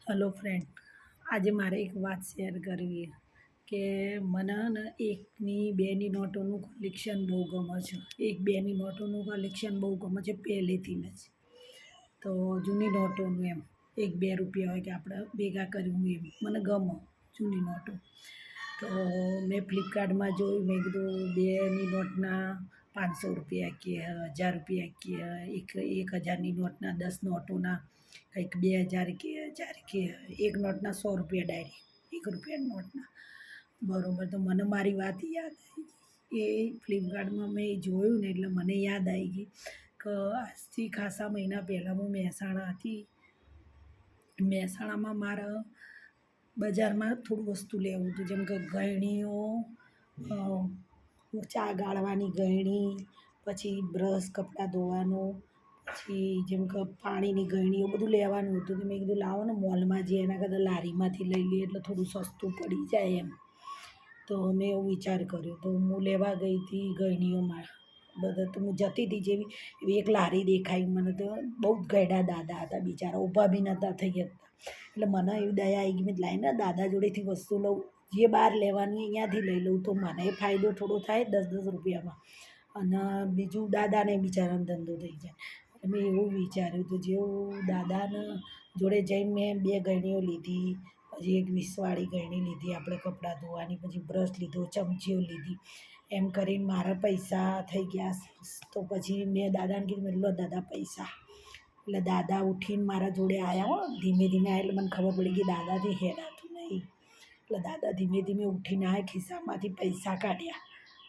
Hello friend, આજે મારે એક વાત શેર કરવી કે મને ને એકની બેની નોટોનું કલેક્શન બહુ ગમે છે. એક બેની નોટોનું કલેક્શન બહુ ગમે છે પહેલેથી જ. તો જૂની નોટોનું એમ 1-2 રૂપિયા હોય કે આપણે ભેગા કર્યું એમ મને ગમે જૂની નોટો. તો મેં ફ્લિપકાર્ટમાં જોયું, મેં કીધું બેની નોટના 500 રૂપિયા કે 1000 રૂપિયા કે 1000ની નોટના 10 નોટોના કંઈક 2000 કે 1000 કે એક નોટના 100 રૂપિયા ડાયરેક્ટ 1 રૂપિયાની નોટના. બરાબર, તો મને મારી વાત યાદ આવી ગઈ. એ ફ્લિપકાર્ટમાં મેં જોયું ને એટલે મને યાદ આવી ગઈ કે આજથી ખાસા મહિના પહેલાં હું મહેસાણા હતી. મહેસાણામાં મારા બજારમાં થોડું વસ્તુ લેવું હતું, જેમ કે ગળણીઓ, ચા ગાળવાની ગળણી, પછી બ્રશ કપડાં ધોવાનું, પછી જેમ કે પાણીની ગળણીઓ બધું લેવાનું હતું. તો મેં કીધું લાવો ને મોલમાં જઈએ એના કરતાં લારીમાંથી લઈ લઈએ એટલે થોડું સસ્તું પડી જાય એમ. તો મેં એવો વિચાર કર્યો, તો હું લેવા ગઈ હતી ગળણીઓમાં બધા. તો હું જતી હતી જેવી એવી એક લારી દેખાઈ મને. તો બહુ જ ઘરડા દાદા હતા, બિચારા ઊભા બી નહોતા થઈ શકતા. એટલે મને એવી દયા આવી ગઈ, મેં લાઈને દાદા જોડેથી વસ્તુ લઉં, જે બહાર લેવાની અહીંયાથી લઈ લઉં તો મને ફાયદો થોડો થાય 10-10 રૂપિયામાં, અને બીજું દાદાને બિચારાને ધંધો થઈ જાય. એટલે મેં એવું વિચાર્યું. તો જેવું દાદાને જોડે જઈને મેં 2 ગળણીઓ લીધી, પછી એક 20વાળી ગળણી લીધી આપણે કપડાં ધોવાની, પછી બ્રશ લીધો, ચમચીઓ લીધી. એમ કરીને મારા પૈસા થઈ ગયા. તો પછી મેં દાદાને કીધું, મેં લો દાદા પૈસા. એટલે દાદા ઉઠીને મારા જોડે આવ્યા હો, ધીમે ધીમે આવ્યા. એટલે મને ખબર પડી કે દાદાથી હેડાતું નહીં. એટલે દાદા ધીમે ધીમે ઉઠીને આવ્યા, ખિસ્સામાંથી પૈસા કાઢ્યા.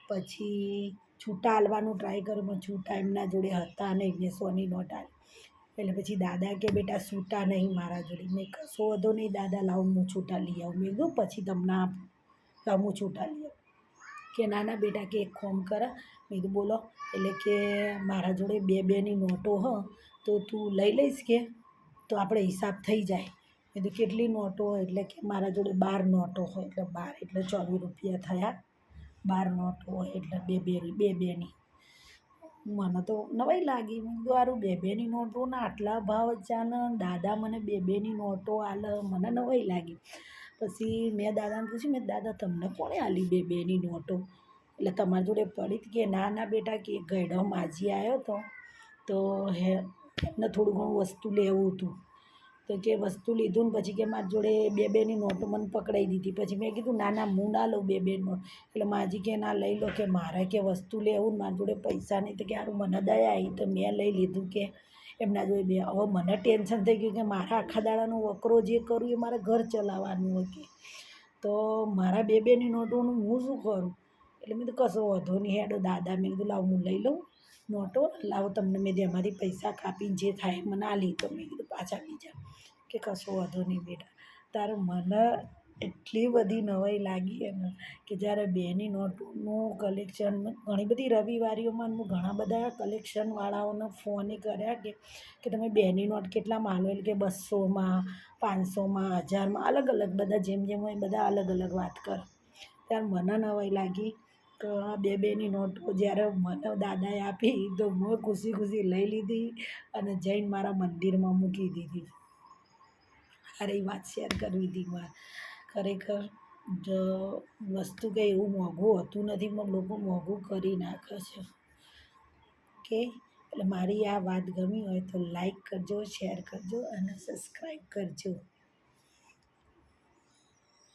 પછી છૂટા હાલવાનું ટ્રાય કર્યું પણ છૂટા એમના જોડે હતા નહીં. મેં 100ની નોટ આપી. એટલે પછી દાદા કે બેટા છૂટા નહીં મારા જોડે. મેં કશો વાંધો નહીં દાદા, લાવો હું છૂટા લઈ આવું. મેં કીધું પછી તમને આપું, લાવો હું છૂટા લઈ આવું. કે ના ના બેટા કે એક કામ કર. મેં કીધું બોલો. એટલે કે મારા જોડે 2-2ની નોટો હ, તો તું લઈ લઈશ કે, તો આપણે હિસાબ થઈ જાય. મેં કીધું કેટલી નોટો હોય? એટલે કે મારા જોડે 12 નોટો હોય. એટલે 12 એટલે 24 રૂપિયા થયા. 12 નોટો હોય એટલે 2-2ની. મને તો નવાઈ લાગી. મેં કીધું સારું 2-2ની નોટોના આટલા ભાવ ચાલે, દાદા મને 2-2ની નોટો આલે, મને નવાઈ લાગી. પછી મેં દાદાને પૂછ્યું, મેં દાદા તમને કોણે આલી 2-2ની નોટો? એટલે તમારી જોડે પડી હતી? કે ના ના બેટા કે ગયડો માજી આવ્યો હતો, તો એમને થોડું ઘણું વસ્તુ લેવું હતું. તો કે વસ્તુ લીધું ને પછી કે મારી જોડે 2-2ની નોટો મને પકડાઈ દીધી. પછી મેં કીધું ના ના હું ના લઉં 2-2 નોટ. એટલે માજી કે ના લઈ લો, કે મારે કે વસ્તુ લેવું ને મારી જોડે પૈસા નહીં. તો કે સારું મને દયા આવી તો મેં લઈ લીધું કે એમના જોડે 2. હવે મને ટેન્શન થઈ ગયું કે મારા આખા દાડાનો વકરો જે કરું એ મારે ઘર ચલાવવાનું હોય કે, તો મારા 2-2ની નોટોનું હું શું કરું? એટલે મેં કીધું કશો વાંધો નહીં હેડો દાદા. મેં કીધું લાવો હું લઈ લઉં નોટો, લાવો તમને મેં જેમાંથી પૈસા કાપીને જે થાય મને આલી. તો મેં કીધું પાછા બીજા. કે કશો વાંધો નહીં બેટા. તારે મને એટલી બધી નવાઈ લાગી એને કે જ્યારે 2ની નોટોનું કલેક્શન ઘણી બધી રવિવારીઓમાં હું ઘણા બધા કલેક્શનવાળાઓને ફોન કર્યા કે તમે 2ની નોટ કેટલામાં આલો? એટલે કે 200માં, 500માં, 1000માં, અલગ અલગ બધા જેમ જેમ હોય બધા અલગ અલગ વાત કરે. ત્યારે મને નવાઈ લાગી કે 2-2ની નોટો જ્યારે મને દાદાએ આપી તો મેં ખુશી ખુશી લઈ લીધી અને જઈને મારા મંદિરમાં મૂકી દીધી. અરે એ વાત શેર કરવી હતી મારે. ખરેખર વસ્તુ કંઈ એવું મોંઘું હોતું નથી પણ લોકો મોંઘું કરી નાખે છે. ઓકે, એટલે મારી આ વાત ગમી હોય તો લાઈક કરજો, શેર કરજો અને સબસ્ક્રાઈબ કરજો.